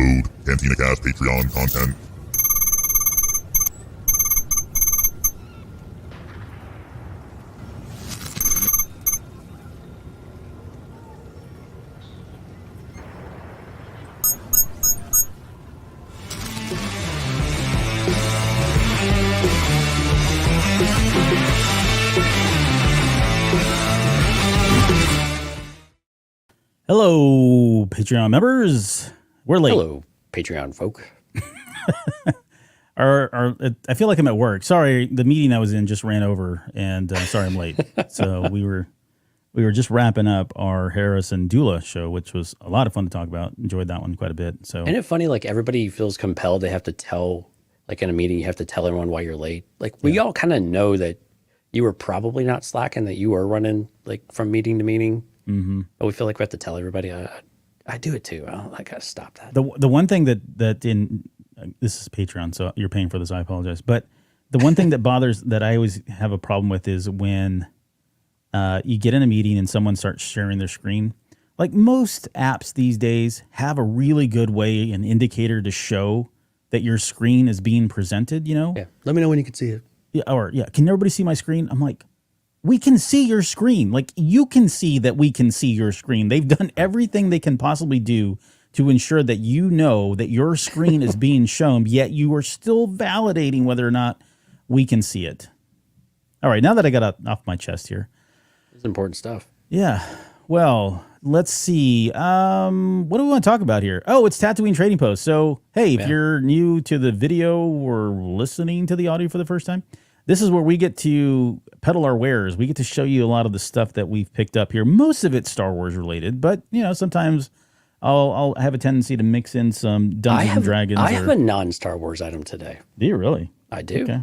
upload Cantina Cast Patreon content. Hello, Patreon members. We're late. Hello, Patreon folk. I feel like I'm at work. Sorry, the meeting I was in just ran over, and sorry I'm late. So we were just wrapping up our Harris and Dula show, which was a lot of fun to talk about. Enjoyed that one quite a bit. So Isn't it funny? Like everybody feels compelled. They have to tell, like in a meeting, you have to tell everyone why you're late. Like we all kind of know that you were probably not slacking, that you were running like from meeting to meeting. Mm-hmm. But we feel like we have to tell everybody. I do it too. I gotta stop that. The one thing that in this is Patreon, so you're paying for this. I apologize, but the one thing that I always have a problem with is when you get in a meeting and someone starts sharing their screen. Like most apps these days have a really good way, an indicator to show that your screen is being presented. You know, Yeah. Let me know when you can see it. Yeah, can everybody see my screen? I'm like, we can see your screen. Like, you can see that we can see your screen. They've done everything they can possibly do to ensure that you know that your screen is being shown, yet you are still validating whether or not we can see it. All right, now that I got off my chest here. It's important stuff. Yeah, well, let's see. What do we want to talk about here? Oh, it's Tatooine Trading Post. So, hey, if you're new to the video or listening to the audio for the first time, this is where we get to peddle our wares. We get to show you a lot of the stuff that we've picked up here. Most of it's Star Wars related, but sometimes I'll have a tendency to mix in some Dungeons and Dragons. I have a non-Star Wars item today. Do you really? I do. Okay.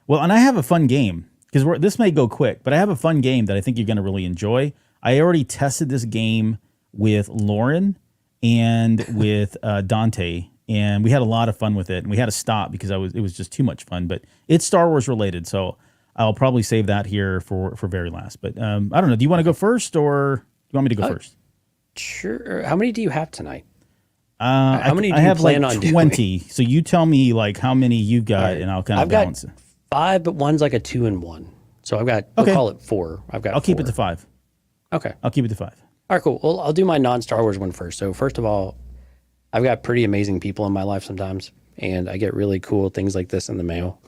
Well, and I have a fun game because this may go quick, but I have a fun game that I think you're going to really enjoy. I already tested this game with Lauren and with Dante. And we had a lot of fun with it, and we had to stop because it was just too much fun. But it's Star Wars related, so I'll probably save that here for very last. But I don't know. Do you want to go first, or do you want me to go first? Sure. How many do you have tonight? How many do I you have plan like on 20. So you tell me like how many you got, and I'll kind of I've balance got it. 5, but one's like a 2 and 1. So I've got. Okay. We'll call it 4. I'll keep it to 5. Okay. I'll keep it to 5. All right. Cool. Well, I'll do my non-Star Wars one first. So first of all, I've got pretty amazing people in my life sometimes, and I get really cool things like this in the mail.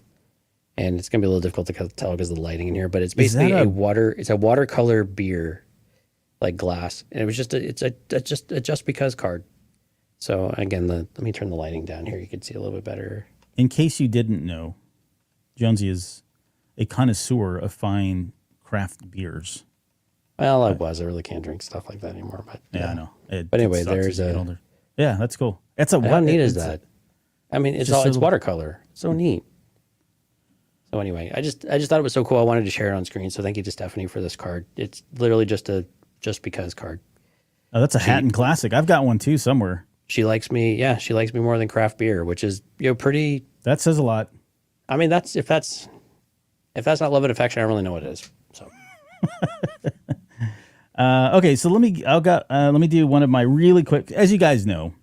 And it's gonna be a little difficult to tell because of the lighting in here, but it's basically it's a watercolor beer, like glass, and it was just a just because card. So again, let me turn the lighting down here. You can see a little bit better. In case you didn't know, Jonesy is a connoisseur of fine craft beers. Well, I really can't drink stuff like that anymore. But yeah, I know. But anyway, there's a. Yeah, that's cool. That's a how neat is that? I mean, it's watercolor. So neat. So anyway, I just thought it was so cool. I wanted to share it on screen. So thank you to Stephanie for this card. It's literally just a just because card. Oh, that's a Hatton classic. I've got one too somewhere. She likes me. Yeah, she likes me more than craft beer, which is pretty. That says a lot. I mean, if that's not love and affection, I don't really know what it is. So. Okay, so let me do one of my really quick. As you guys know,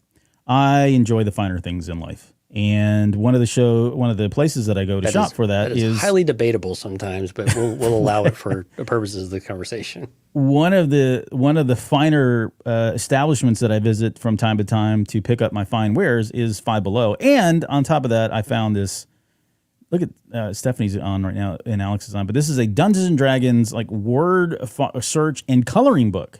I enjoy the finer things in life, and one of the places that I go to shop for that is highly debatable sometimes, but we'll allow it for the purposes of the conversation. One of the finer establishments that I visit from time to time to pick up my fine wares is Five Below, and on top of that, I found this. Look at Stephanie's on right now, and Alex is on. But this is a Dungeons and Dragons like word search and coloring book.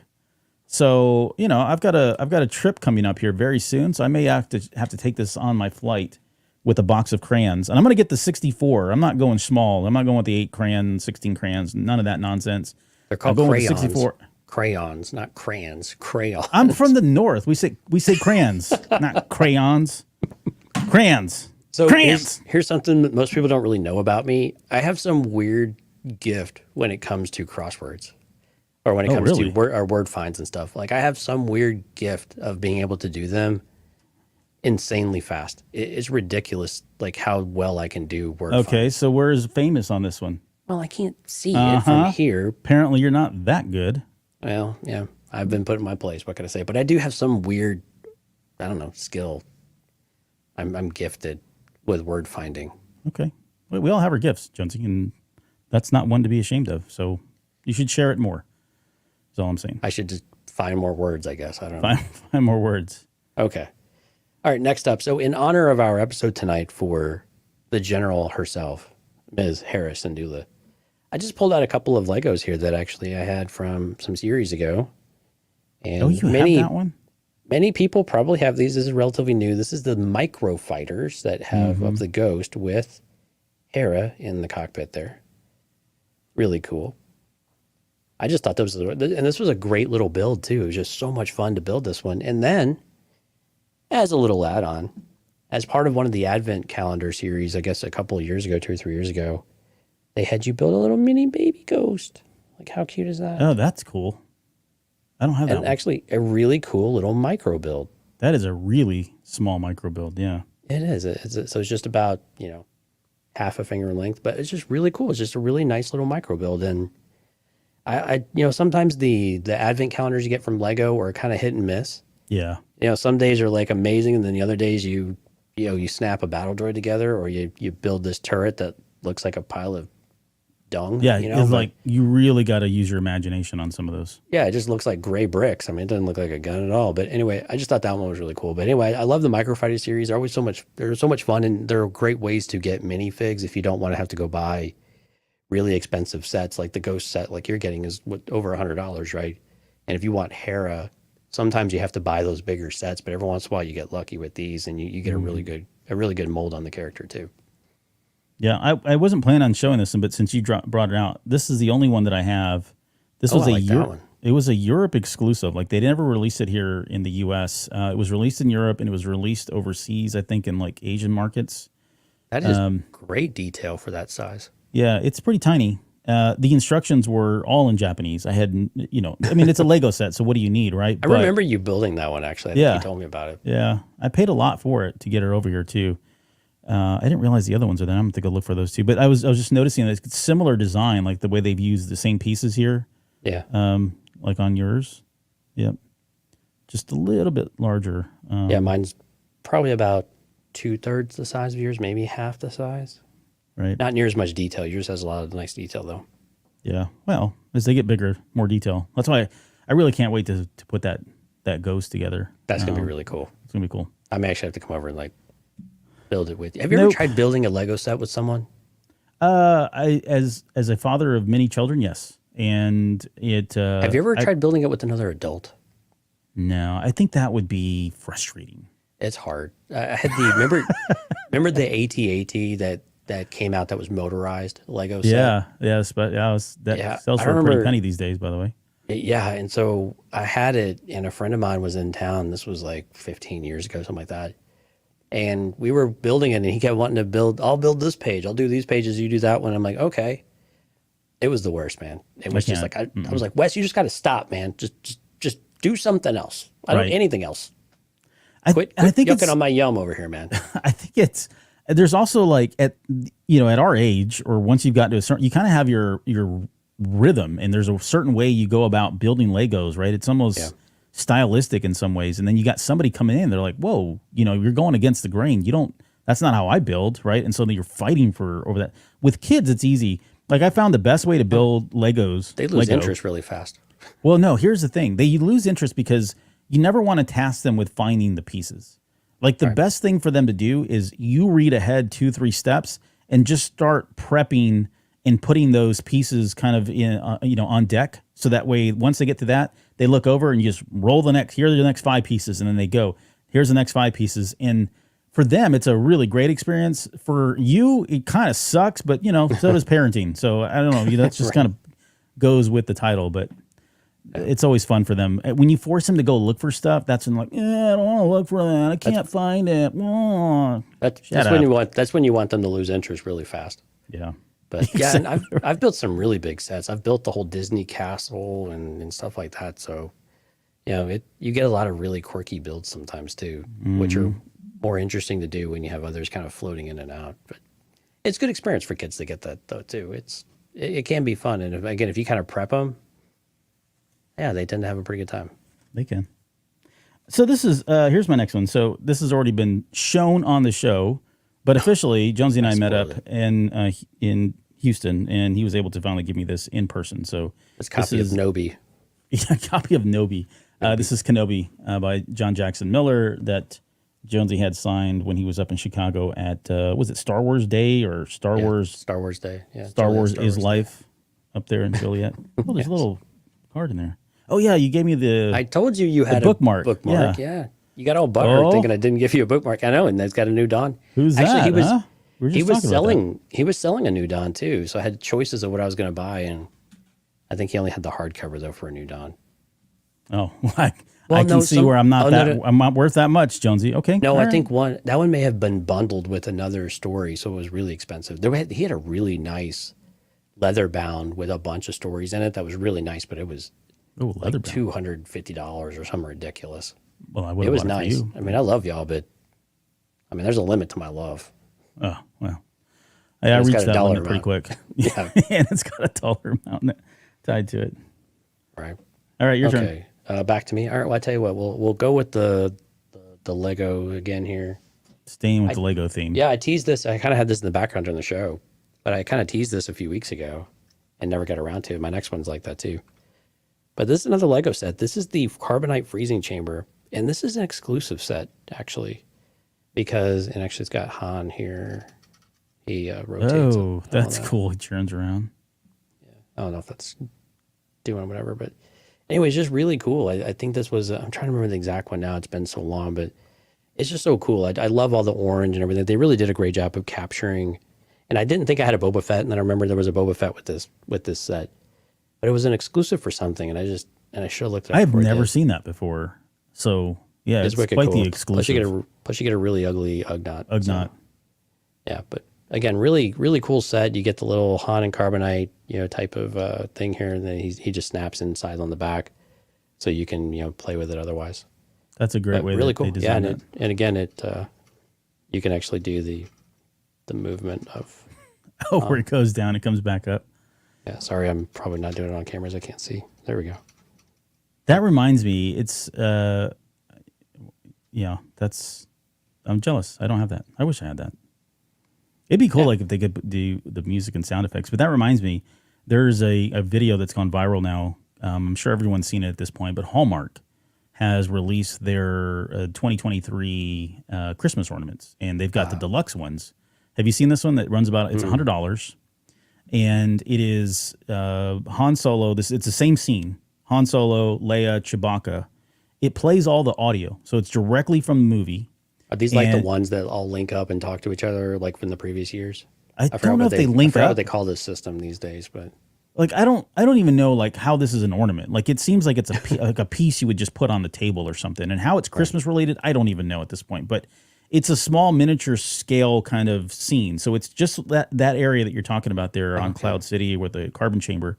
So I've got a trip coming up here very soon. So I may have to take this on my flight with a box of crayons, and I'm going to get the 64. I'm not going small. I'm not going with the 8 crayons, 16 crayons, none of that nonsense. They're called crayons. 64. Crayons, not crayons. Crayons. I'm from the north. We say crayons, not crayons. Crayons. So here's something that most people don't really know about me. I have some weird gift when it comes to crosswords, or when it comes to word finds and stuff. Like I have some weird gift of being able to do them insanely fast. It's ridiculous, like how well I can do word finds. Okay, so where is famous on this one? Well, I can't see it from here. Apparently, you're not that good. Well, yeah, I've been put in my place. What can I say? But I do have some weird I don't know, skill. I'm gifted with word finding. Okay. We all have our gifts, Jonesy, and that's not one to be ashamed of. So you should share it more. That's all I'm saying. I should just find more words, I guess. I don't know. Find more words. Okay. All right, next up. So in honor of our episode tonight for the general herself, Ms. Harris Syndulla, I just pulled out a couple of Legos here that actually I had from some series ago. And You have that one? Many people probably have these. This is relatively new. This is the micro fighters that have of the Ghost with Hera in the cockpit there. Really cool. I just thought this was a great little build too. It was just so much fun to build this one. And then, as a little add-on, as part of one of the Advent calendar series, I guess a couple of years ago, 2 or 3 years ago, they had you build a little mini baby Ghost. Like, how cute is that? Oh, that's cool. I don't have that one. Actually, a really cool little micro build. That is a really small micro build, yeah. It is. So it's just about, half a finger in length, but it's just really cool. It's just a really nice little micro build. And I sometimes the Advent calendars you get from Lego are kind of hit and miss. Yeah. Some days are like amazing, and then the other days you snap a battle droid together, or you build this turret that looks like a pile of dung. Yeah, it's like you really got to use your imagination on some of those. Yeah, it just looks like gray bricks. I mean, it doesn't look like a gun at all. But anyway, I just thought that one was really cool. But anyway, I love the microfighter series. They're always they're so much fun, and there are great ways to get minifigs if you don't want to have to go buy really expensive sets. Like the Ghost set, like you're getting, is over $100, right? And if you want Hera, sometimes you have to buy those bigger sets. But every once in a while, you get lucky with these, and you get a really good mold on the character too. Yeah, I wasn't planning on showing this, but since you brought it out, this is the only one that I have. This was It was a Europe exclusive. Like they never released it here in the U.S. It was released in Europe and it was released overseas, I think, in like Asian markets. That is great detail for that size. Yeah, it's pretty tiny. The instructions were all in Japanese. I had, it's a Lego set, so what do you need, right? I remember you building that one, actually. I think you told me about it. Yeah, I paid a lot for it to get it over here, too. I didn't realize the other ones are there. I'm going to go look for those, too. But I was just noticing that it's similar design, like the way they've used the same pieces here. Yeah. Like on yours. Yep. Just a little bit larger. Yeah, mine's probably about 2/3 the size of yours, maybe half the size. Right. Not near as much detail. Yours has a lot of nice detail, though. Yeah. Well, as they get bigger, more detail. That's why I really can't wait to put that Ghost together. That's going to be really cool. It's going to be cool. I may actually have to come over and build it with you. Have you ever tried building a Lego set with someone? As a father of many children, yes. And it. Have you ever tried building it with another adult? No, I think that would be frustrating. It's hard. I had remember the AT-AT that came out that was motorized Lego set? Yeah, yes, but that sells for a pretty penny these days, by the way. Yeah, and so I had it, and a friend of mine was in town. This was like 15 years ago, something like that. And we were building it, and he kept wanting to build, I'll build this page. I'll do these pages. You do that one. I'm like, okay. It was the worst, man. It was just like, I was like, Wes, you just got to stop, man. Just do something else. I don't anything else. Quit yucking on my yum over here, man. I think there's also like at our age, or once you've gotten to a certain, you kind of have your rhythm, and there's a certain way you go about building Legos, right? It's almost stylistic in some ways. And then you got somebody coming in, they're like, whoa, you're going against the grain. That's not how I build, right? And so then you're fighting over that. With kids, it's easy. Like I found the best way to build Legos. They lose interest really fast. Well, no, here's the thing. They lose interest because you never want to task them with finding the pieces. Like the best thing for them to do is you read ahead 2-3 steps and just start prepping and putting those pieces kind of in, on deck. So that way, once they get to that, they look over and you just roll here are the next 5 pieces. And then they go, here's the next 5 pieces. And for them, it's a really great experience. For you, it kind of sucks, but so does parenting. So I don't know, that's just kind of goes with the title, but it's always fun for them. When you force them to go look for stuff, that's when I don't want to look for that. I can't find it. That's when you want them to lose interest really fast. Yeah. But yeah, and I've built some really big sets. I've built the whole Disney castle and stuff like that. So, you get a lot of really quirky builds sometimes too, which are more interesting to do when you have others kind of floating in and out. But it's good experience for kids to get that though too. It can be fun, and if you kind of prep them, yeah, they tend to have a pretty good time. They can. So this is here's my next one. So this has already been shown on the show, but officially, Jonesy and I met up in Houston, and he was able to finally give me this in person. So It's a copy of Nobi. Yeah, a copy of Nobi. This is Kenobi by John Jackson Miller that Jonesy had signed when he was up in Chicago at was it Star Wars Day or Star Wars Day? Yeah, Star Wars is Life up there in Joliet. Oh, there's a little card in there. Oh yeah, you gave me the. I told you had a bookmark. Yeah. You got all butthurt thinking I didn't give you a bookmark. I know, and it's got a new Don. Who's Actually, that? He was selling. He was selling a new Don too. So I had choices of what I was going to buy, and I think he only had the hardcover though for a new Don. Oh, I can see where I'm not I'm not worth that much, Jonesy. Okay. No, I think that one may have been bundled with another story, so it was really expensive. He had a really nice leather bound with a bunch of stories in it that was really nice, but it was like $250 or something ridiculous. Well, it was nice. I mean, I love y'all, but I mean, there's a limit to my love. Oh well, I reached that limit pretty quick. Yeah, and it's got a dollar amount tied to it. Right. All right, your turn. Back to me. All right. Well, I tell you what, we'll go with the Lego again here. Staying with the Lego theme. Yeah, I teased this. I kind of had this in the background during the show, but I kind of teased this a few weeks ago and never got around to it. My next one's like that too. But this is another Lego set. This is the Carbonite Freezing Chamber, and this is an exclusive set actually, because actually it's got Han here. He rotates. Oh, that's cool. He turns around. Yeah, I don't know if that's doing whatever, but anyways, just really cool. I think this was. I'm trying to remember the exact one now. It's been so long, but it's just so cool. I love all the orange and everything. They really did a great job of capturing. And I didn't think I had a Boba Fett, and then I remember there was a Boba Fett with this set. But it was an exclusive for something, and I should have looked it up. I have never seen that before. So yeah, it's quite cool. The exclusive. Plus you get a really ugly Ugnaught. Ugnaught. Yeah, but again, really, really cool set. You get the little Han and Carbonite, type of thing here, and then he just snaps inside on the back, so you can play with it otherwise. That's a great way. Really cool. They yeah, it. And again, you can actually do the movement of. Where it goes down, it comes back up. Yeah, sorry, I'm probably not doing it on cameras. I can't see. There we go. That reminds me, it's I'm jealous. I don't have that. I wish I had that. It'd be cool, like if they could do the music and sound effects. But that reminds me, there's a video that's gone viral now. I'm sure everyone's seen it at this point, but Hallmark has released their 2023 Christmas ornaments, and they've got the deluxe ones. Have you seen this one that runs about? It's $100. And it is Han Solo. It's the same scene. Han Solo, Leia, Chewbacca. It plays all the audio, so it's directly from the movie. Are these like the ones that all link up and talk to each other, like from the previous years? I don't know if they link up. I forgot what they call this system these days, but like I don't even know like how this is an ornament. Like it seems like it's like a piece you would just put on the table or something. And how it's Christmas related, I don't even know at this point. But it's a small miniature scale kind of scene. So it's just that area that you're talking about there on Cloud City with the carbon chamber,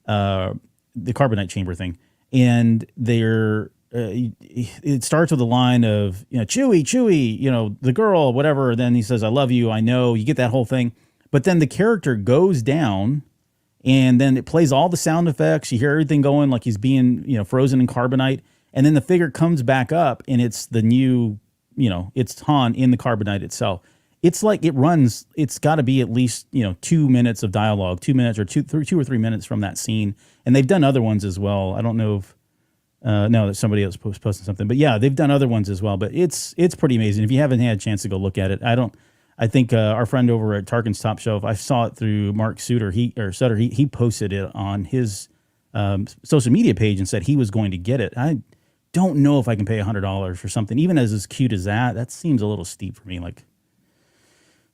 the carbonite chamber thing. And it starts with a line of, Chewie, the girl, whatever. Then he says, I love you. I know. You get that whole thing. But then the character goes down and then it plays all the sound effects. You hear everything going like he's being, frozen in carbonite. And then the figure comes back up and it's the new, it's Han in the carbonite itself. It's like it's got to be at least, 2 minutes of dialogue, 2 minutes or 2 or 3 minutes from that scene. And they've done other ones as well. I don't know if, no, that somebody else posting something, but yeah, they've done other ones as well, but it's pretty amazing. If you haven't had a chance to go look at it, I think our friend over at Tarkin's Top Shelf, I saw it through Mark Sutter. He posted it on his social media page and said he was going to get it. I don't know if I can pay $100 for something, even as cute as that. That seems a little steep for me. Like,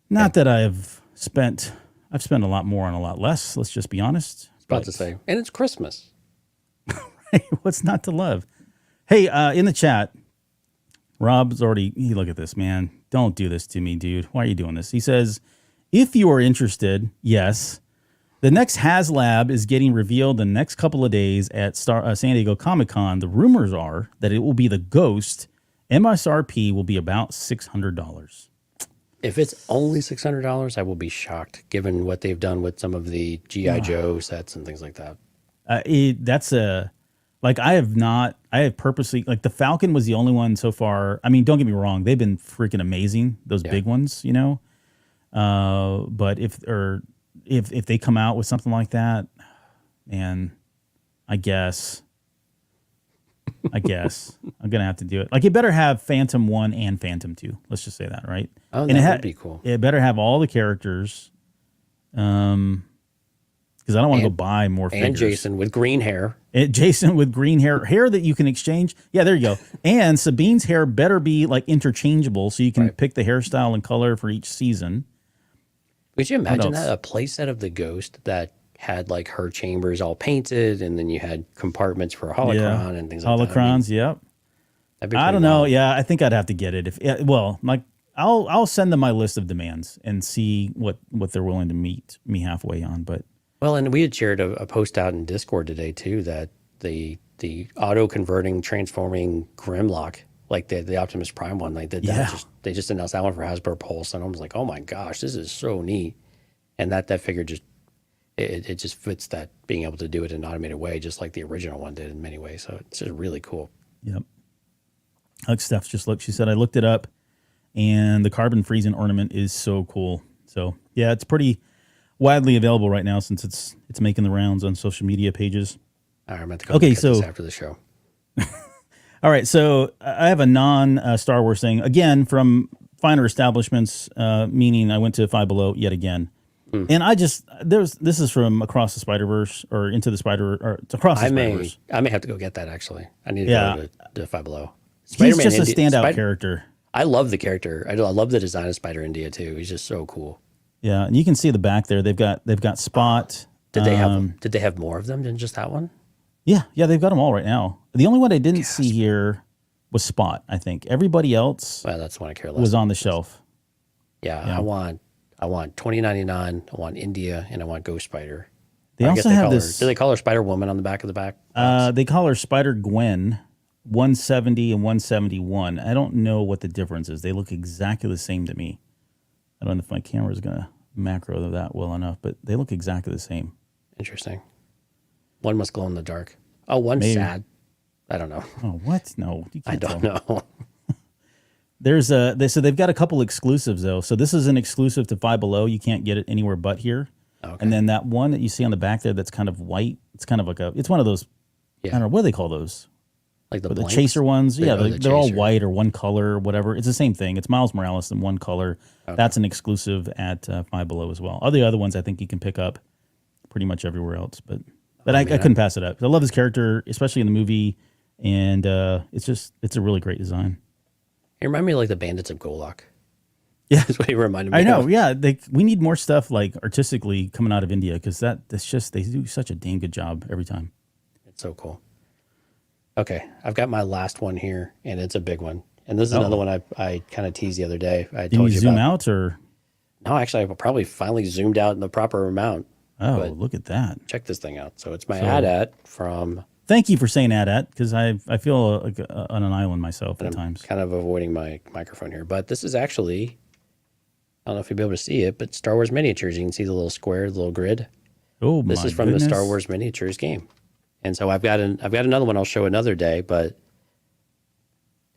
not that I've spent a lot more on a lot less. Let's just be honest. About to say, and it's Christmas. What's not to love? Hey, in the chat, Rob's already, look at this, man. Don't do this to me, dude. Why are you doing this? He says, if you are interested, yes, the next HasLab is getting revealed in the next couple of days at San Diego Comic-Con. The rumors are that it will be the Ghost. MSRP will be about $600. If it's only $600, I will be shocked, given what they've done with some of the G.I. Joe sets and things like that. Like I have purposely, like the Falcon was the only one so far. I mean, don't get me wrong, they've been freaking amazing, those big ones, you know. But if they come out with something like that, man, I guess I'm gonna have to do it. Like it better have Phantom 1 and Phantom 2. Let's just say that, right? Oh, and that would be cool. It better have all the characters. Because I don't want to go buy more figures. And Jason with green hair. Jason with green hair that you can exchange. Yeah, there you go. And Sabine's hair better be like interchangeable, so you can pick the hairstyle and color for each season. Could you imagine that? A playset of the Ghost that had like her chambers all painted, and then you had compartments for a holocron and things like that. Holocrons, yep. I don't know. Yeah, I think I'd have to get it. I'll send them my list of demands and see what they're willing to meet me halfway on. But and we had shared a post out in Discord today too that the auto converting transforming Grimlock, like the Optimus Prime one, like that they just announced that one for Hasbro Pulse, and I was like, oh my gosh, this is so neat. And that figure just it just fits that being able to do it in an automated way, just like the original one did in many ways. So it's just really cool. Yep. Like Steph just looked. She said I looked it up, and the carbon freezing ornament is so cool. So yeah, it's pretty widely available right now since it's making the rounds on social media pages. All right, I'm going to go look at this after the show. All right, so I have a non-Star Wars thing, again, from finer establishments, meaning I went to Five Below yet again. And this is from Across the Spider-Verse, or Into the Spider, or Across the Spider-Verse. I may have to go get that, actually. I need to go to Five Below. He's just a standout character. I love the character. I love the design of Spider India, too. He's just so cool. Yeah, and you can see the back there. They've got Spot. Did they have more of them than just that one? Yeah, they've got them all right now. The only one I didn't see here was Spot, I think. Everybody else that's one I care less was on the shelf. Yeah, I want 2099, I want India, and I want Ghost Spider. They also have this. Do they call her Spider Woman on the back of the back? They call her Spider Gwen, 170 and 171. I don't know what the difference is. They look exactly the same to me. I don't know if my camera is going to macro that well enough, but they look exactly the same. Interesting. One must glow in the dark. Oh, one's sad. I don't know. Oh, what? No, you can't I don't know. So they've got a couple exclusives though. So this is an exclusive to Five Below. You can't get it anywhere but here. Okay. And then that one that you see on the back there, that's kind of white. It's kind of like it's one of those. I don't know what do they call those. Like the chaser ones. They're all white or one color or whatever. It's the same thing. It's Miles Morales in one color. Okay. That's an exclusive at Five Below as well. All the other ones I think you can pick up pretty much everywhere else. But I couldn't pass it up. I love his character, especially in the movie, and it's a really great design. He reminded me of like the Bandits of Golok. Yeah, that's what he reminded me. I know. Of. Yeah, we need more stuff like artistically coming out of India because that's just they do such a dang good job every time. It's so cool. Okay, I've got my last one here, and it's a big one. And this is another one I kind of teased the other day. Did you zoom out or? No, actually, I probably finally zoomed out in the proper amount. Oh, look at that! Check this thing out. So it's my AT-AT from. Thank you for saying AT-AT because I feel like on an island myself at times. Kind of avoiding my microphone here, but this is actually. I don't know if you'll be able to see it, but Star Wars miniatures. You can see the little square, the little grid. Oh, this is from the Star Wars miniatures game. And so I've got another one I'll show another day, but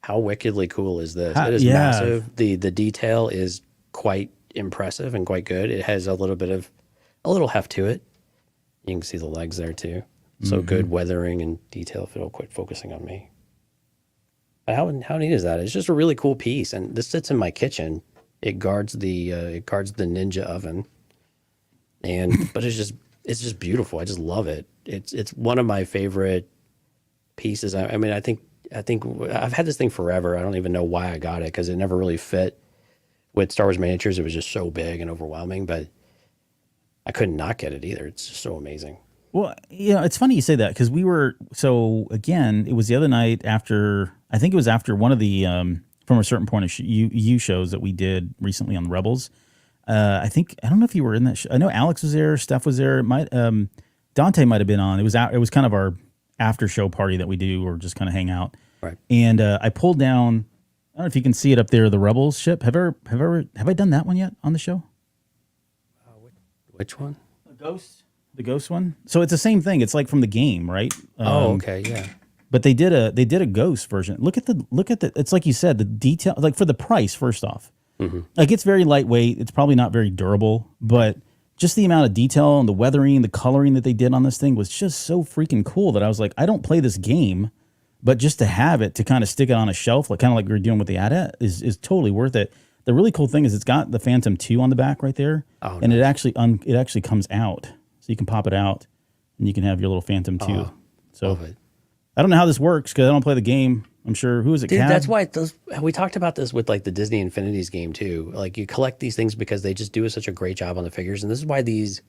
how wickedly cool is this? It is massive. The detail is quite impressive and quite good. It has a little heft to it. You can see the legs there too. So good weathering and detail if it'll quit focusing on me. But how neat is that? It's just a really cool piece. And this sits in my kitchen. It guards the Ninja oven. But it's just beautiful. I just love it. It's one of my favorite pieces. I mean, I think I've had this thing forever. I don't even know why I got it because it never really fit with Star Wars miniatures. It was just so big and overwhelming, but I couldn't not get it either. It's just so amazing. Well, it's funny you say that because it was the other night after, I think it was after one of the, From a Certain Point of View shows that we did recently on the Rebels. I don't know if you were in that show. I know Alex was there, Steph was there. Dante might have been on. It was kind of our after show party that we do or just kind of hang out. Right. And I pulled down, I don't know if you can see it up there, the Rebels ship. Have I done that one yet on the show? Which one? The Ghost. The ghost one. So it's the same thing. It's like from the game, right? Okay, yeah. But they did a ghost version. Look at the. It's like you said, the detail. Like for the price, first off, like it's very lightweight. It's probably not very durable, but just the amount of detail and the weathering, the coloring that they did on this thing was just so freaking cool that I was like, I don't play this game, but just to have it, to kind of stick it on a shelf, like kind of like we were doing with the AT-AT, is totally worth it. The really cool thing is it's got the Phantom 2 on the back right there, and it actually comes out, so you can pop it out, and you can have your little Phantom 2. So I don't know how this works because I don't play the game. I'm sure. Who is it? Dude, Cab? that's why we talked about this with like the Disney Infinities game too. Like you collect these things because they just do such a great job on the figures, and this is why these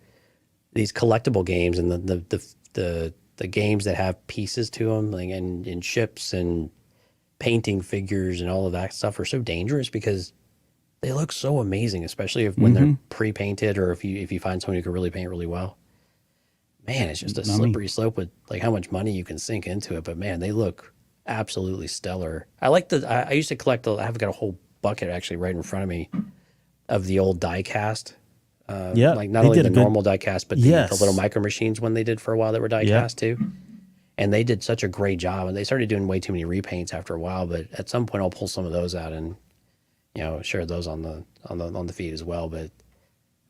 collectible games and the games that have pieces to them, like and ships and painting figures and all of that stuff are so dangerous because they look so amazing, especially when they're pre-painted or if you find someone who can really paint really well. Man, it's just a slippery slope with like how much money you can sink into it. But man, they look absolutely stellar. I like I used to collect. I've got a whole bucket actually right in front of me of the old die cast. Like not only the normal die cast, but the little micro machines when they did for a while that were die cast too. And they did such a great job. And they started doing way too many repaints after a while. But at some point, I'll pull some of those out and share those on the feed as well. But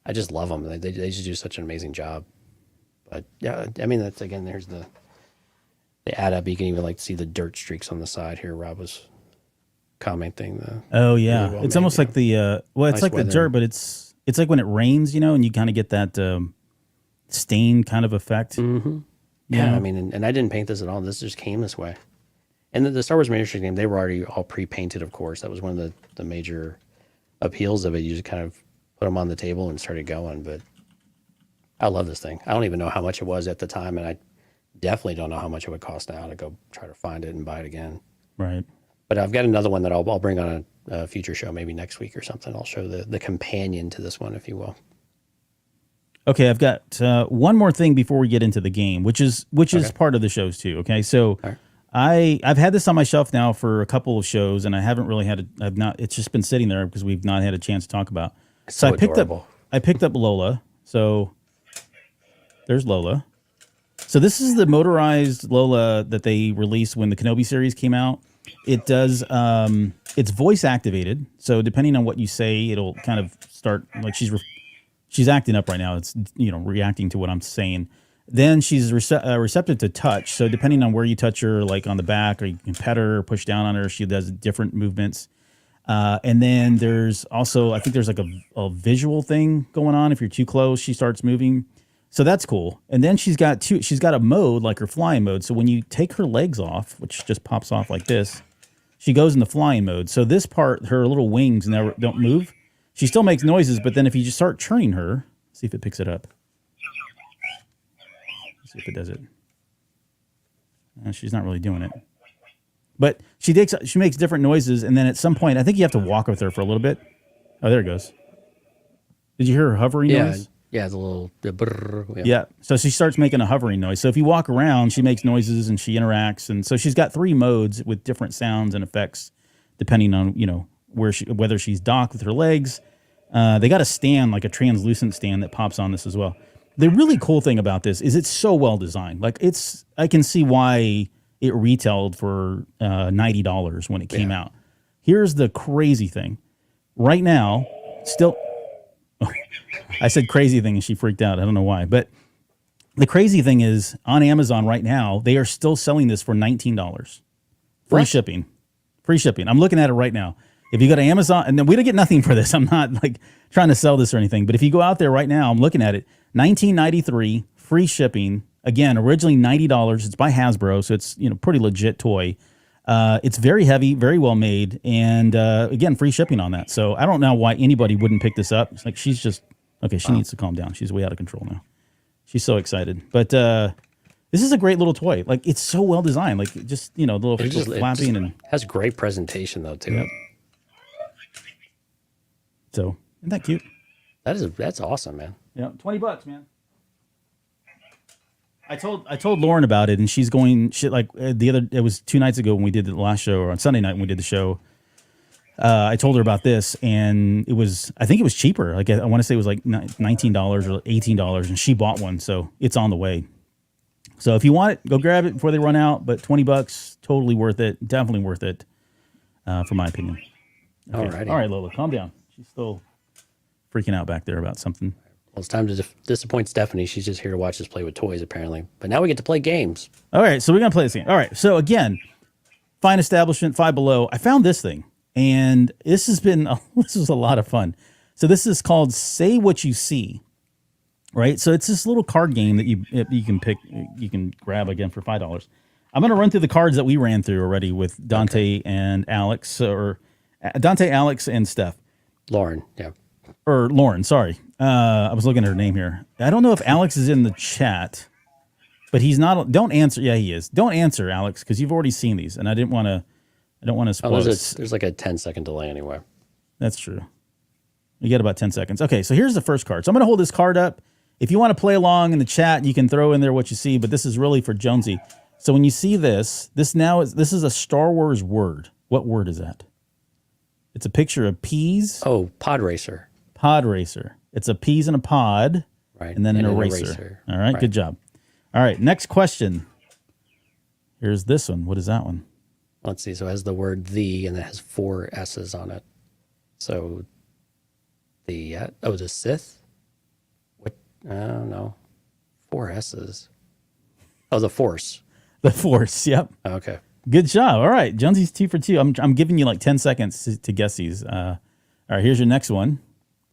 I just love them. They just do such an amazing job. But yeah, I mean that's again. There's the AT-AT. You can even like see the dirt streaks on the side here. Rob was commenting. Really it's almost like the it's nice like weather. The dirt, but it's like when it rains, and you kind of get that stain kind of effect. Mm-hmm. Yeah, I mean, and I didn't paint this at all. This just came this way. And the Star Wars miniature game, they were already all pre-painted, of course. That was one of the major appeals of it. You just kind of put them on the table and started going. But I love this thing. I don't even know how much it was at the time, and I definitely don't know how much it would cost now to go try to find it and buy it again. Right. But I've got another one that I'll bring on a future show, maybe next week or something. I'll show the companion to this one, if you will. Okay, I've got one more thing before we get into the game, which is part of the shows too. Okay, so I've had this on my shelf now for a couple of shows, and I haven't really had it's just been sitting there because we've not had a chance to talk about. So I picked up Lola. So there's Lola. So this is the motorized Lola that they released when the Kenobi series came out. It does it's voice activated, so depending on what you say, it'll kind of start like she's acting up right now. It's reacting to what I'm saying. Then she's receptive to touch. So depending on where you touch her, like on the back, or you can pet her or push down on her, she does different movements. And then there's also, I think there's like a visual thing going on. If you're too close, she starts moving. So that's cool. And then she's got a mode, like her flying mode. So when you take her legs off, which just pops off like this, she goes into flying mode. So this part, her little wings never don't move. She still makes noises, but then if you just start churning her, see if it picks it up. Let's see if it does it. She's not really doing it. But she makes different noises, and then at some point, I think you have to walk with her for a little bit. Oh, there it goes. Did you hear her hovering noise? Yeah, it's a little... brrr, yeah, so she starts making a hovering noise. So if you walk around, she makes noises, and she interacts. And so she's got 3 modes with different sounds and effects, depending on, whether she's docked with her legs. They got a stand, like a translucent stand that pops on this as well. The really cool thing about this is it's so well designed. Like I can see why it retailed for $90 when it came out. Here's the crazy thing. Right now, still, I said crazy thing and she freaked out. I don't know why. But the crazy thing is on Amazon right now, they are still selling this for $19. Free shipping. Free shipping. I'm looking at it right now. If you go to Amazon, and then we don't get nothing for this. I'm not like trying to sell this or anything. But if you go out there right now, I'm looking at it. $19.93, free shipping. Again, originally $90. It's by Hasbro, so it's pretty legit toy. It's very heavy, very well made, and again, free shipping on that. So I don't know why anybody wouldn't pick this up. It's like she's just okay. She needs to calm down. She's way out of control now. She's so excited, but this is a great little toy. Like it's so well designed. Like just the little flapping and has great presentation though too. Yep. So isn't that cute? That's awesome, man. Yeah, $20, man. I told Lauren about it, and she's going. It was 2 nights ago when we did the last show, or on Sunday night when we did the show. I told her about this, and I think it was cheaper. Like I want to say it was like $19 or $18, and she bought one, so it's on the way. So if you want it, go grab it before they run out. But $20, totally worth it. Definitely worth it, for my opinion. Okay. All right, Lola, calm down. She's still freaking out back there about something. Well, it's time to disappoint Stephanie. She's just here to watch us play with toys, apparently. But now we get to play games. All right, so we're gonna play this game. All right, so again, fine establishment, Five Below. I found this thing. And this was a lot of fun. So this is called Say What You See, right? So it's this little card game that you can grab again for $5. I'm going to run through the cards that we ran through already with Dante and Alex, or Dante, Alex, and Steph. Lauren, yeah. Or Lauren, sorry. I was looking at her name here. I don't know if Alex is in the chat, but he's not. Don't answer. Yeah, he is. Don't answer, Alex, because you've already seen these, and I don't want to spoil it. There's like a 10-second delay anyway. That's true. You get about 10 seconds. Okay, so here's the first card. So I'm going to hold this card up. If you want to play along in the chat, you can throw in there what you see, but this is really for Jonesy. So when you see this is a Star Wars word. What word is that? It's a picture of peas. Oh, pod racer. Pod racer. It's a peas in a pod, right? And then an eraser. All right, good job. All right, next question. Here's this one. What is that one? Let's see. So it has the word "the" and it has 4 S's on it. So the Sith. What? I don't know. 4 S's. Oh, the Force. The Force. Yep. Okay. Good job. All right, Jonesy's 2 for 2. I'm giving you like 10 seconds to guess these. All right, here's your next one.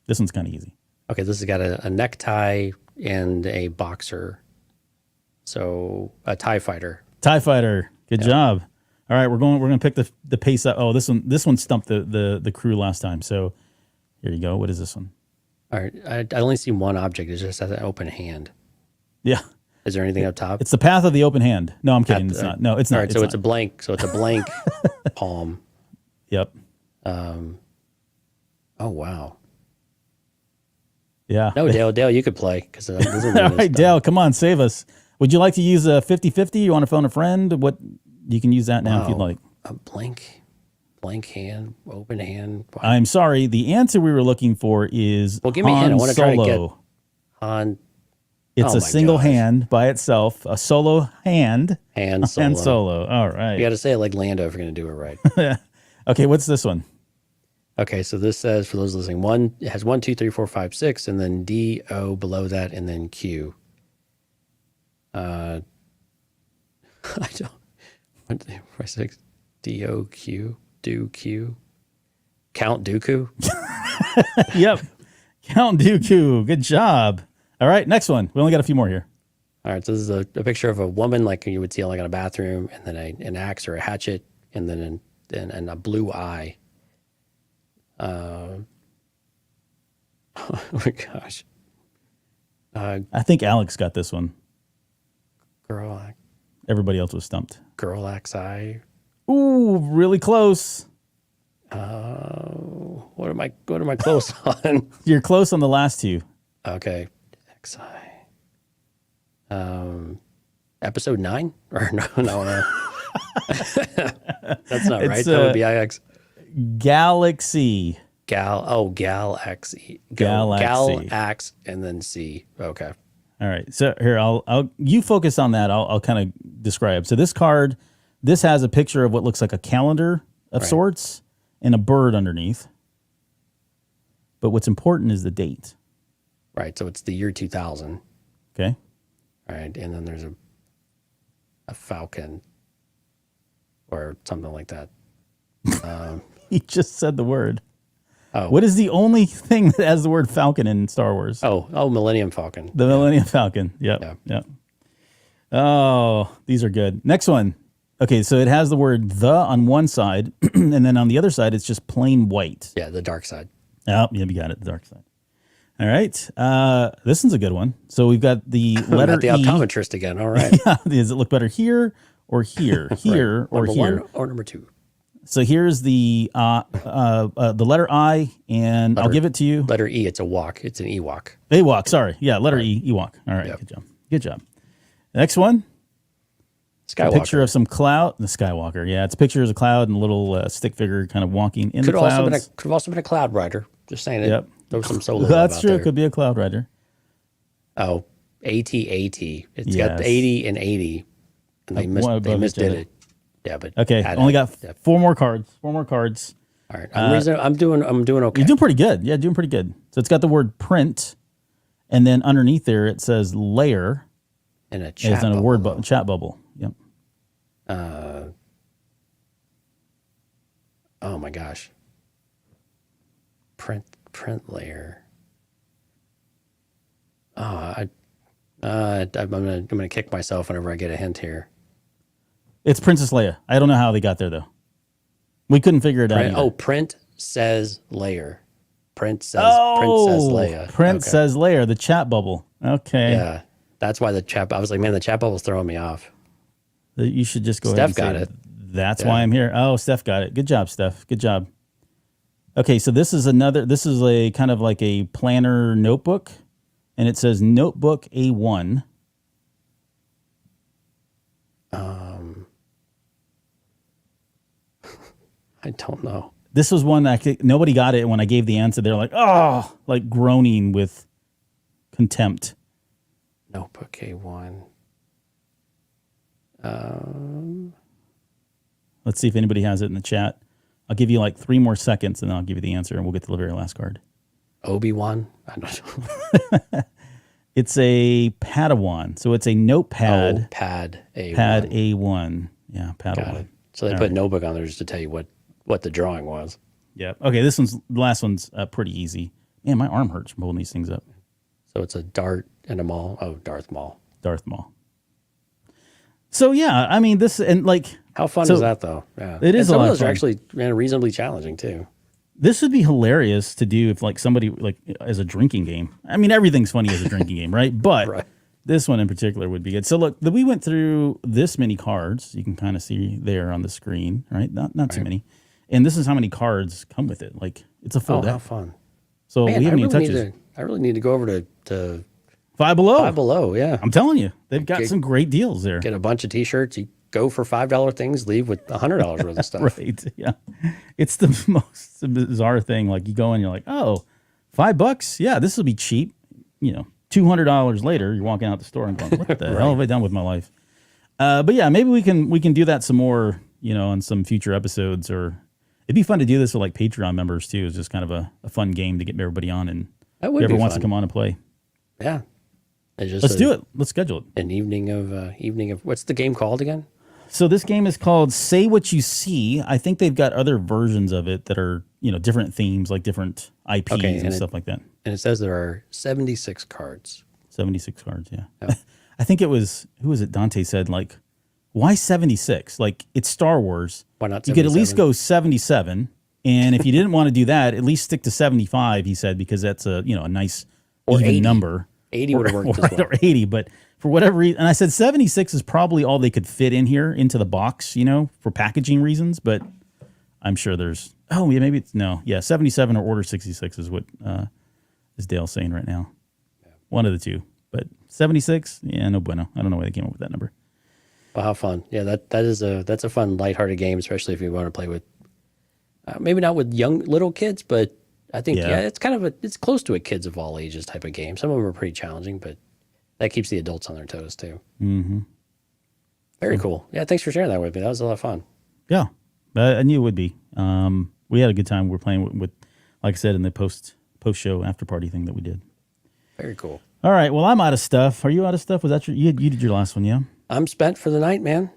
This one's kind of easy. Okay, this has got a necktie and a boxer. So a TIE fighter. TIE fighter. Good job. All right, we're gonna pick the pace up. Oh, this one stumped the crew last time. So here you go. What is this one? All right, I only see one object. It just has an open hand. Yeah. Is there anything up top? It's the path of the open hand. No, I'm kidding. It's not. No, it's not. All right, so it's a blank. So it's a blank palm. Yep. Oh wow. Yeah. No, Dale, you could play because all right, Dale, come on, save us. Would you like to use a 50-50? You want to phone a friend? What you can use that now if you'd like. A blank hand, open hand. Wow. I'm sorry. The answer we were looking for is give me a hint. I want to try to get Han. It's a single hand by itself, a solo hand. Han Solo. Han Solo. All right. You got to say it like Lando if you're going to do it right. Okay, what's this one? Okay, so this says, for those listening, it has 1, 2, 3, 4, 5, 6, and then D, O below that, and then Q. I don't. 1, 2, 3, 4, 5, 6. D, O, Q. Do, Q. Count Dooku. Yep. Count Dooku. Good job. All right, next one. We only got a few more here. All right, so this is a picture of a woman like you would see like in a bathroom, and then an axe or a hatchet, and then a blue eye. Oh my gosh. I think Alex got this one. Girl. Everybody else was stumped. Girl axe eye. Ooh, really close. What am I close on? You're close on the last two. Okay. XI. Episode 9? Or no. That's not right. That would be IX. Galaxy. Galaxy. Galax and then C. Okay. All right. So here, I'll you focus on that. I'll kind of describe. So this card, this has a picture of what looks like a calendar of sorts and a bird underneath. But what's important is the date. Right. So it's the year 2000. Okay. All right. And then there's a falcon or something like that. He just said the word. Oh. What is the only thing that has the word Falcon in Star Wars? Oh, Millennium Falcon. The Millennium Falcon. Yep. Oh, these are good. Next one. Okay, so it has the word the on one side, and then on the other side, it's just plain white. Yeah, the dark side. Oh, yeah, we got it, the dark side. All right. This one's a good one. So we've got the letter Not the E. optometrist again. All right. Yeah, does it look better here or here? Here right. or number here? 1 or number 2? So here's the letter I, and I'll give it to you. Letter E, it's a walk. It's an Ewok. Ewok, sorry. Yeah, letter E, Ewok. All right, Good job. Good job. Next one. Skywalker. A picture of some cloud. The Skywalker. Yeah, it's a picture of a cloud and a little stick figure kind of walking in the clouds. Could have also been a cloud rider. Just saying it. Yep. Throw some solo. That's out true. there. It could be a cloud rider. Oh, AT-AT. It's Yes. got 80 and 80. And they misdid it. Yeah, but Okay, only got 4 more cards. 4 more cards. All right. I'm doing okay. You're doing pretty good. Yeah, doing pretty good. So it's got the word print, and then underneath there it says layer. And a chat it's in a bubble. chat bubble. Yep. Oh my gosh. Print layer. I'm gonna kick myself whenever I get a hint here. It's Princess Leia. I don't know how they got there though. We couldn't figure it out. Oh, print says layer. Print says Leia. Print says layer. The chat bubble. Okay. Yeah, that's why the chat. I was like, man, the chat bubble's throwing me off. You should just go Steph ahead and got say, it. That's why I'm here. Oh, Steph got it. Good job, Steph. Good job. Okay, so this is a kind of like a planner notebook, and it says Notebook A1. I don't know. This was one that nobody got it when I gave the answer. They're like, oh, like groaning with contempt. Notebook A1. Let's see if anybody has it in the chat. I'll give you like 3 more seconds, and then I'll give you the answer, and we'll get to the very last card. Obi-Wan? I don't know. It's a Padawan. So it's a notepad. Oh, Pad A1. Pad A1. Yeah, Padawan. So they put notebook on there just to tell you what the drawing was. Yeah. Okay, the last one's pretty easy. Man, my arm hurts from holding these things up. So it's a dart and a maul. Oh, Darth Maul. Darth Maul. So yeah, I mean this and like how fun is that though? Yeah, it is. And some a lot of those fun. are actually reasonably challenging too. This would be hilarious to do if like somebody like as a drinking game. I mean everything's funny as a drinking game, right? But this one in particular would be good. So look, we went through this many cards. You can kind of see there on the screen, right? Not too many. And this is how many cards come with it. Like it's a full deck. How fun! So Man, we haven't even touched it. I really need to go over to Five Below. Five Below, yeah. I'm telling you, they've got some great deals there. Get a bunch of T-shirts. You go for $5 things, leave with $100 worth of stuff. Right? Yeah, it's the most bizarre thing. Like you go and you're like, oh, $5? Yeah, this will be cheap. You know, $200 later, you're walking out the store and going, what the hell have I done with my life? But yeah, maybe we can do that some more. You know, on some future episodes, or it'd be fun to do this with like Patreon members too. It's just kind of a fun game to get everybody on, and whoever wants to come on and play. Yeah. Let's do it. Let's schedule it. An evening of what's the game called again? So this game is called Say What You See. I think they've got other versions of it that are, different themes, like different IPs and stuff like that. And it says there are 76 cards. 76 cards, yeah. I think it was, who was it? Dante said, like, why 76? Like, it's Star Wars. Why not 77? You could at least go 77. And if you didn't want to do that, at least stick to 75, he said, because that's a nice even 80. number. 80 would have worked as well. Or 80, but for whatever reason, and I said 76 is probably all they could fit in here into the box, for packaging reasons, but I'm sure there's, maybe it's, 77 or Order 66 is what is Dale saying right now. Yeah. One of the two, but 76, no bueno. I don't know why they came up with that number. Well, how fun. Yeah, that's a fun, lighthearted game, especially if you want to play with, maybe not with little kids, but I think, it's kind of it's close to a kids of all ages type of game. Some of them are pretty challenging, but that keeps the adults on their toes too. Mm-hmm. Very cool. Yeah, thanks for sharing that with me. That was a lot of fun. Yeah, I knew it would be. We had a good time. We're playing with, like I said, in the post-show after-party thing that we did. Very cool. All right, well, I'm out of stuff. Are you out of stuff? Was that you did your last one, yeah? I'm spent for the night, man.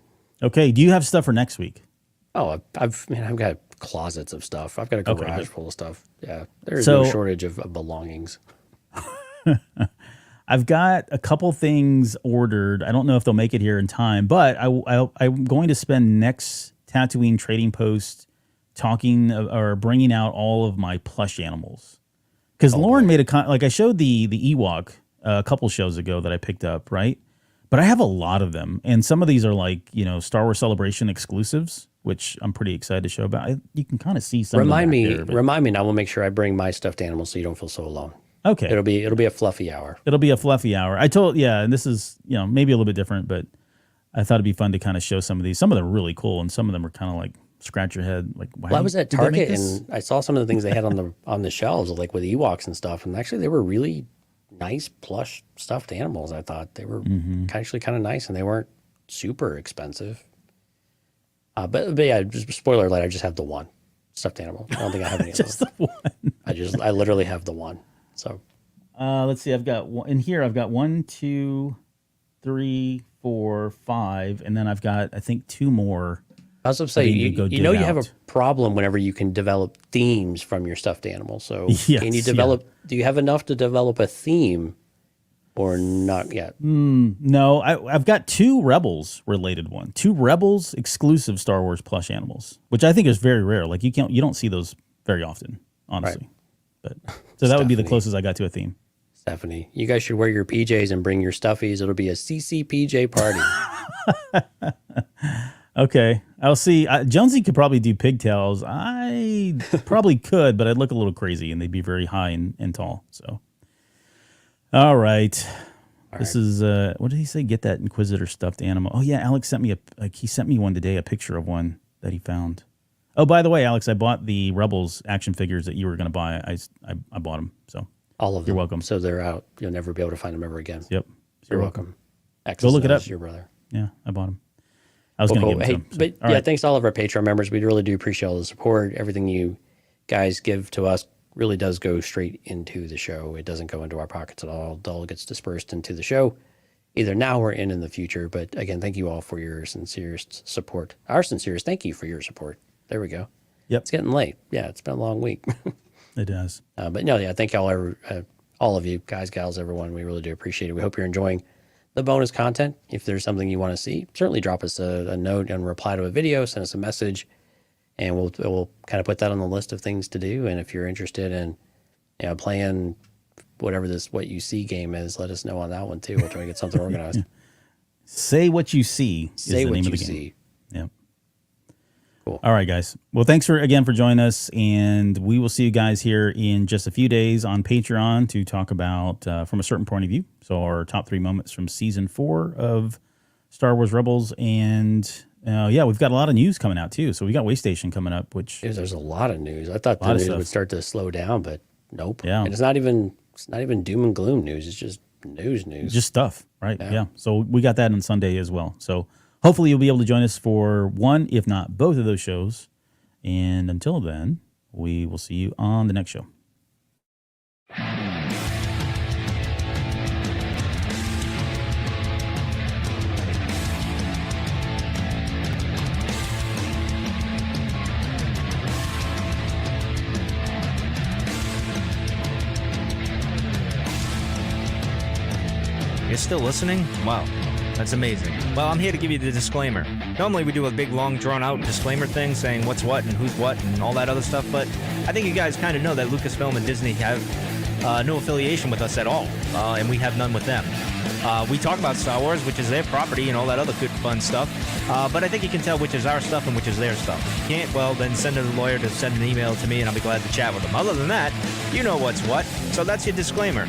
Okay, do you have stuff for next week? Oh, I've got closets of stuff. I've got a garage full of stuff. Yeah, there's no shortage of belongings. I've got a couple things ordered. I don't know if they'll make it here in time, but I'm going to spend next Tatooine Trading Post talking or bringing out all of my plush animals. Because Lauren made I showed the Ewok a couple shows ago that I picked up, right? But I have a lot of them, and some of these are like Star Wars Celebration exclusives, which I'm pretty excited to show about. You can kind of see some. Remind me, and I will make sure I bring my stuffed animals so you don't feel so alone. Okay, it'll be a fluffy hour. It'll be a fluffy hour. And this is maybe a little bit different, but I thought it'd be fun to kind of show some of these. Some of them are really cool, and some of them are kind of like scratch your head. Like, why Well, I was at did they make Target this? and I saw some of the things they had on the shelves, like with Ewoks and stuff. And actually, they were really nice plush stuffed animals. I thought they were actually kind of nice, and they weren't super expensive. But yeah, just spoiler alert, I just have the one stuffed animal. I don't think I have any Just of the them. one. I literally have the one. So Let's see. I've got one in here. I've got 1, 2, 3, 4, 5, and then I've got I think 2 more. I was going to say, I need to go you know, dig you have a out. problem whenever you can develop themes from your stuffed animal. So Yes, can you yeah. develop, do you have enough to develop a theme or not yet? No, I've got 2 Rebels related one. 2 Rebels exclusive Star Wars plush animals, which I think is very rare. Like you don't see those very often, honestly. But so that would be the Stephanie. closest I got to a theme. Stephanie, you guys should wear your PJs and bring your stuffies. It'll be a CCPJ party. Okay, I'll see. Jonesy could probably do pigtails. I probably could, but I'd look a little crazy, and they'd be very high and tall. So, all right. This is what did he say? Get that Inquisitor stuffed animal. Oh yeah, Alex sent me he sent me one today, a picture of one that he found. Oh, by the way, Alex, I bought the Rebels action figures that you were going to buy. I bought them. So All of them. You're welcome. So they're out. You'll never be able to find them ever again. yep, You're welcome. Go look it up. Your brother. Yeah, I bought them. I was going to Cool. give Hey, them to him. but All yeah, right. thanks to all of our Patreon members. We really do appreciate all the support. Everything you guys give to us really does go straight into the show. It doesn't go into our pockets at all. It all gets dispersed into the show, either now or in the future. But again, thank you all for your sincerest support. Our sincerest thank you for your support. There we go. Yep, It's getting late. Yeah, it's been a long week. it does. But no, yeah, thank all of you, guys, gals, everyone. We really do appreciate it. We hope you're enjoying the bonus content. If there's something you want to see, certainly drop us a note and reply to a video, send us a message, and we'll kind of put that on the list of things to do. And if you're interested in playing whatever this What You See game is, let us know on that one too. We'll try to get something organized. Say what you see. Say is the what name you of the game. see. Yep. Cool. All right, guys. Well, thanks again for joining us, and we will see you guys here in just a few days on Patreon to talk about from a certain point of view. So our top 3 moments from season 4 of Star Wars Rebels, and yeah, we've got a lot of news coming out too. So we got Way Station coming up, which There's a lot of news. I thought the of news stuff. would start to slow down, but nope. Yeah. And it's not even doom and gloom news. It's just news. just stuff, right? Yeah. So we got that on Sunday as well. So hopefully you'll be able to join us for one, if not both of those shows. And until then, we will see you on the next show. You're still listening? Wow, that's amazing. Well, I'm here to give you the disclaimer. Normally we do a big, long, drawn-out disclaimer thing saying what's what and who's what and all that other stuff, but I think you guys kind of know that Lucasfilm and Disney have no affiliation with us at all, and we have none with them. We talk about Star Wars, which is their property and all that other good, fun stuff, but I think you can tell which is our stuff and which is their stuff. If you can't, well, then send a lawyer to send an email to me, and I'll be glad to chat with them. Other than that, you know what's what, so that's your disclaimer.